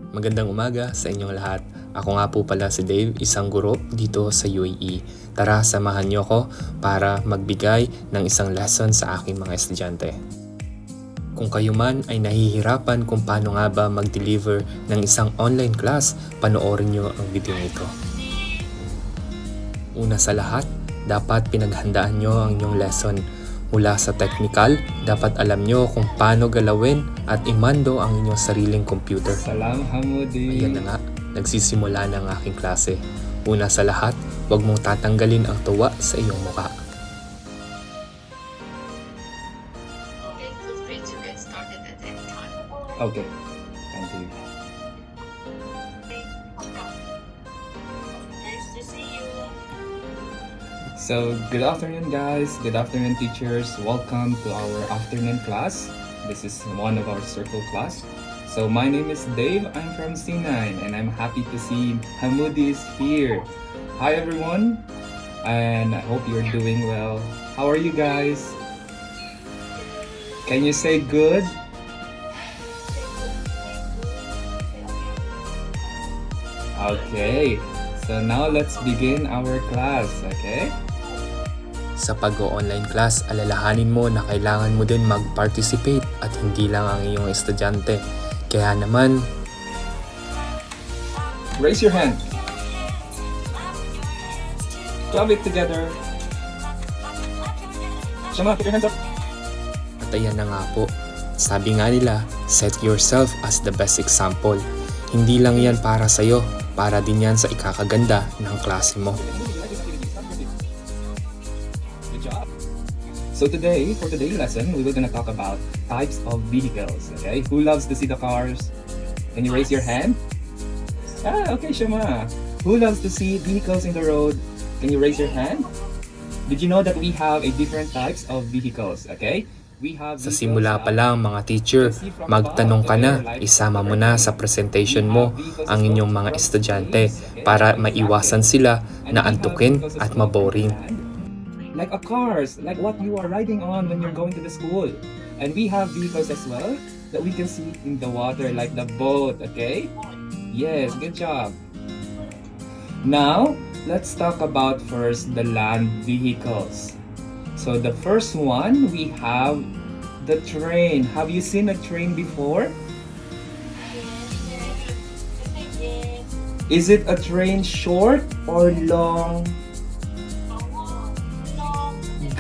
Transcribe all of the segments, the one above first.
Magandang umaga sa inyong lahat. Ako nga po pala si Dave, isang guro dito sa UAE. Tara, samahan niyo ako para magbigay ng isang lesson sa aking mga estudyante. Kung kayo man ay nahihirapan kung paano nga ba mag-deliver ng isang online class, panoorin niyo ang video nito. Una sa lahat, dapat pinaghandaan niyo ang inyong lesson. Mula sa technical, dapat alam nyo kung paano galawin at imando ang inyong sariling computer. Salam Hamudi. Ayan na nga, nagsisimula na ang aking klase. Una sa lahat, huwag mong tatanggalin ang tuwa sa iyong mukha. Okay, feel free to get started at any time. Okay, thank you. Nice to see you. So, good afternoon guys, good afternoon teachers. Welcome to our afternoon class. This is one of our circle class. So, my name is Dave, I'm from C9 and I'm happy to see Hamudi is here. Hi everyone, and I hope you're doing well. How are you guys? Can you say good? Okay, so now let's begin our class, okay? Sa pag-online class, alalahanin mo na kailangan mo din mag-participate at hindi lang ang iyong estudyante. Kaya naman, Raise your hand. Club it together. Shama, put your hands up. at ayan na nga po. Sabi nga nila, set yourself as the best example. Hindi lang yan para sa'yo, para din yan sa ikakaganda ng klase mo. Good job. So today, for today's lesson, we were gonna talk about types of vehicles. Okay, who loves to see the cars? Can you raise your hand? Okay, Shama. Who loves to see vehicles in the road? Can you raise your hand? Did you know that we have a different types of vehicles? Okay, we have. Sa simula pa lang mga teacher, magtanong ka na, isama mo na sa presentation mo ang inyong mga estudyante para maiwasan sila na antukin at maboring. Like a cars, like what you are riding on when you're going to the school. And we have vehicles as well that we can see in the water, like the boat, okay? Yes, good job. Now, let's talk about first the land vehicles. So the first one, we have the train. Have you seen a train before? Is it a train short or long?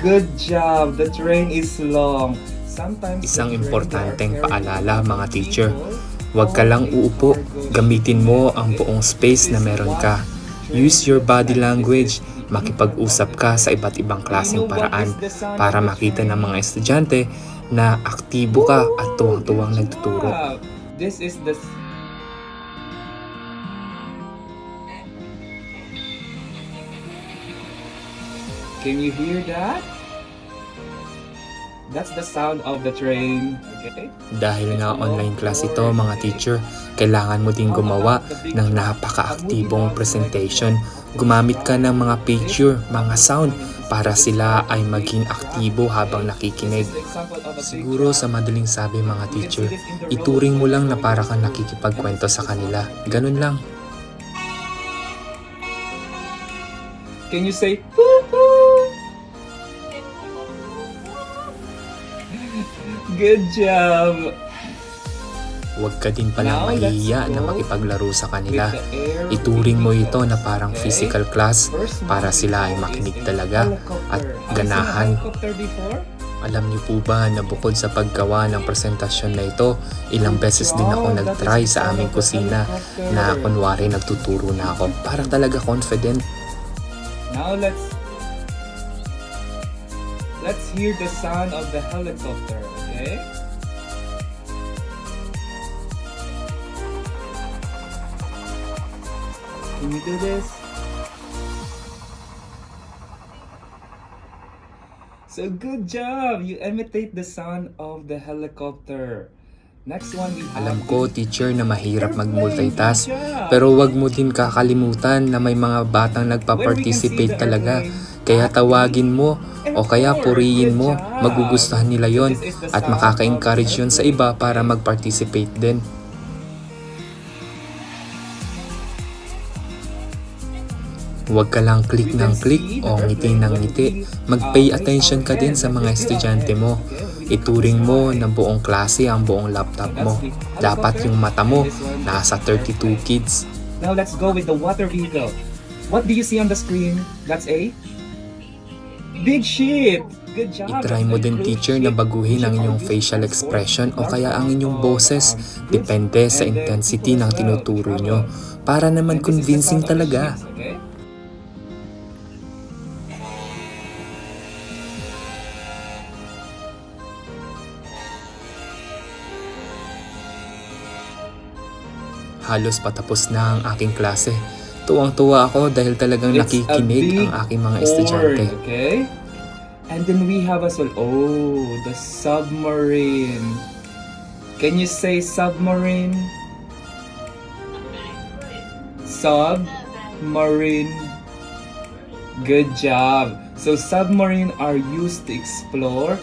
Good job. The train is long. Sometimes Isang the train importanteng are very paalala mga long teacher, vehicles. huwag ka lang uupo, gamitin mo ang buong space na meron ka. Use your body language, makipag-usap ka sa iba't ibang klaseng paraan para makita ng mga estudyante na aktibo ka at tuwang-tuwang nagtuturo. This is the Can you hear that? That's the sound of the train. Okay? Dahil nga online class ito mga teacher, kailangan mo din gumawa ng napaka-aktibong presentation. Gumamit ka ng mga picture, mga sound para sila ay maging aktibo habang nakikinig. Siguro sa madaling sabi mga teacher, ituring mo lang na para kang nakikipagkwento sa kanila. Ganun lang. Can you say poo-poo? Good job. Huwag ka din palang mahihiya na makipaglaro sa kanila. With the air Ituring mo ito na vehicles, parang okay? physical class First para one sila ay is makinig a talaga at helicopter. Have you seen a ganahan. helicopter before? Alam niyo po ba na bukod sa paggawa ng presentasyon na ito, ilang beses din ako nag-try sa aming kusina na kunwari nagtuturo na ako para talaga confident. Now let's hear the sound of the helicopter, okay? Can you do this? So good job! You imitate the sound of the helicopter. Next one we have Alam ko, teacher, na mahirap mag-multitask, pero wag mo din kakalimutan na may mga batang nagpa-participate talaga. Kaya tawagin mo o kaya purihin mo, magugustuhan nila yon at makaka-encourage yun sa iba para mag-participate din. Huwag ka lang click ng click o ngiti ng ngiti. Mag-pay attention ka din sa mga estudyante mo. Ituring mo na buong klase ang buong laptop mo. Dapat yung mata mo nasa 32 kids. Now let's go with the water vehicle. What do you see on the screen? That's a big ship. Good job. I-try mo din teacher na baguhin ang inyong facial expression o kaya ang inyong boses. Depende sa intensity ng tinuturo nyo. Para naman convincing talaga. Okay? Halos patapos na ang aking klase. Tuwang-tuwa ako dahil talagang It's a nakikinig big ang aking mga estudyante. board, okay? And then we have as well, the submarine. Can you say submarine? Submarine. Good job. So submarine are used to explore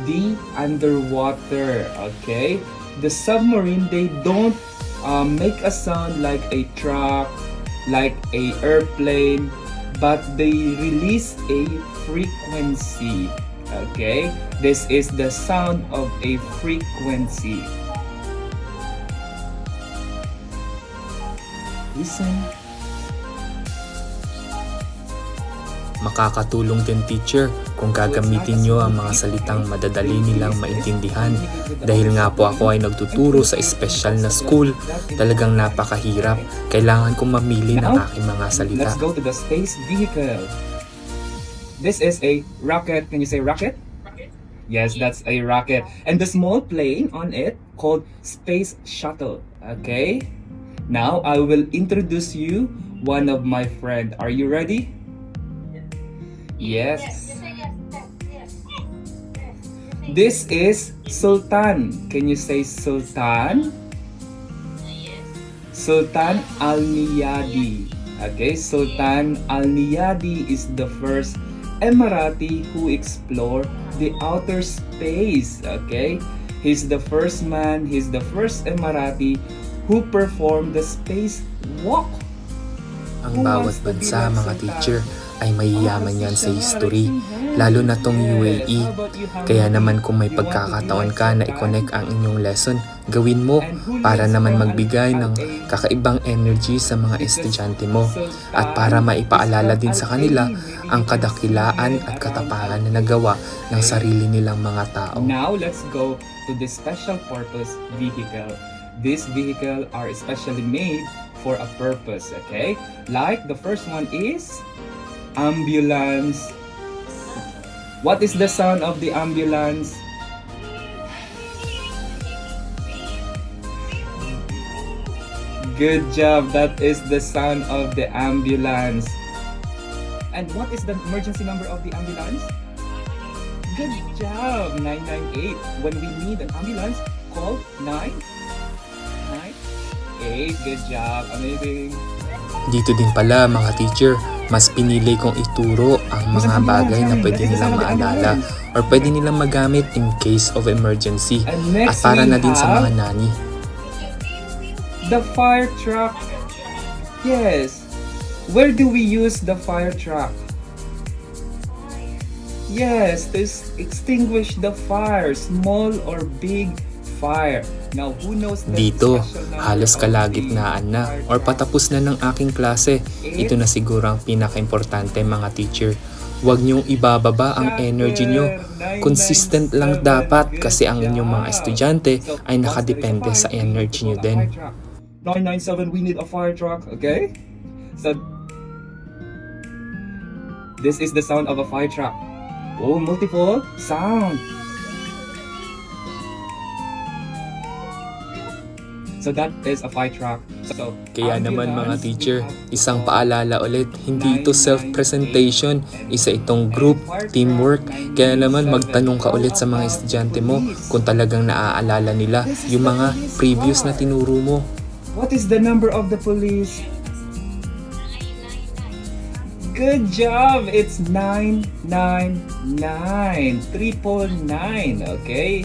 the underwater, okay? The submarine, they don't make a sound like a truck, like a airplane, but they release a frequency. Okay, this is the sound of a frequency. Listen. Makakatulong din teacher kung gagamitin nyo ang mga salitang madadali nilang maintindihan. Dahil nga po ako ay nagtuturo sa espesyal na school, talagang napakahirap. Kailangan kong mamili ng aking mga salita. Let's go to the space vehicle. This is a rocket. Can you say rocket? Yes, that's a rocket. And the small plane on it called space shuttle. Okay? Now I will introduce you one of my friend. Are you ready? Yes. This is Sultan. Can you say Sultan? Sultan Al-Niyadi. Okay, Sultan Al-Niyadi is the first Emirati who explored the outer space. Okay, he's the first man, he's the first Emirati who performed the space walk. Ang bawat bansa, mga teacher, ay mayayaman yan sa history, lalo na tong UAE. Kaya naman kung may pagkakataon ka na i-connect ang inyong lesson, gawin mo para naman magbigay ng kakaibang energy sa mga estudyante mo at para maipaalala din sa kanila ang kadakilaan at katapangan na nagawa ng sarili nilang mga tao. Now let's go to the special purpose vehicle. These vehicles are especially made for a purpose, okay? Like the first one is ambulance. What is the sound of the ambulance? Good job. That is the sound of the ambulance. And what is the emergency number of the ambulance? Good job. 998. When we need an ambulance, call 998. Good job. Amazing. Dito din pala, mga teacher, mas pinili kong ituro ang mga bagay na pwede nilang maalala or pwede nilang magamit in case of emergency And at next para we na din sa have mga nani. the fire truck. Yes. Where do we use the fire truck? Yes, to extinguish the fire, small or big fire. Now, who knows the Dito, special number halos of kalagitnaan the na fire or truck? patapos na ng aking klase. Ito na siguro ang pinaka-importante, mga teacher. Huwag niyong ibababa ang energy niyo. Consistent lang dapat kasi ang inyong mga estudyante ay nakadepende sa energy niyo din. 997, we need a fire truck, okay? So, this is the sound of a fire truck. Oh, multiple sound. So that is a fire truck. So, Kaya naman, mga ambulance, teacher, we have isang paalala ulit, hindi ito self-presentation, isa itong group, teamwork. Kaya naman magtanong ka ulit sa mga estudyante mo kung talagang naaalala nila yung mga previous na tinuro mo. What is the number of the police? Good job! It's 999. 999, okay?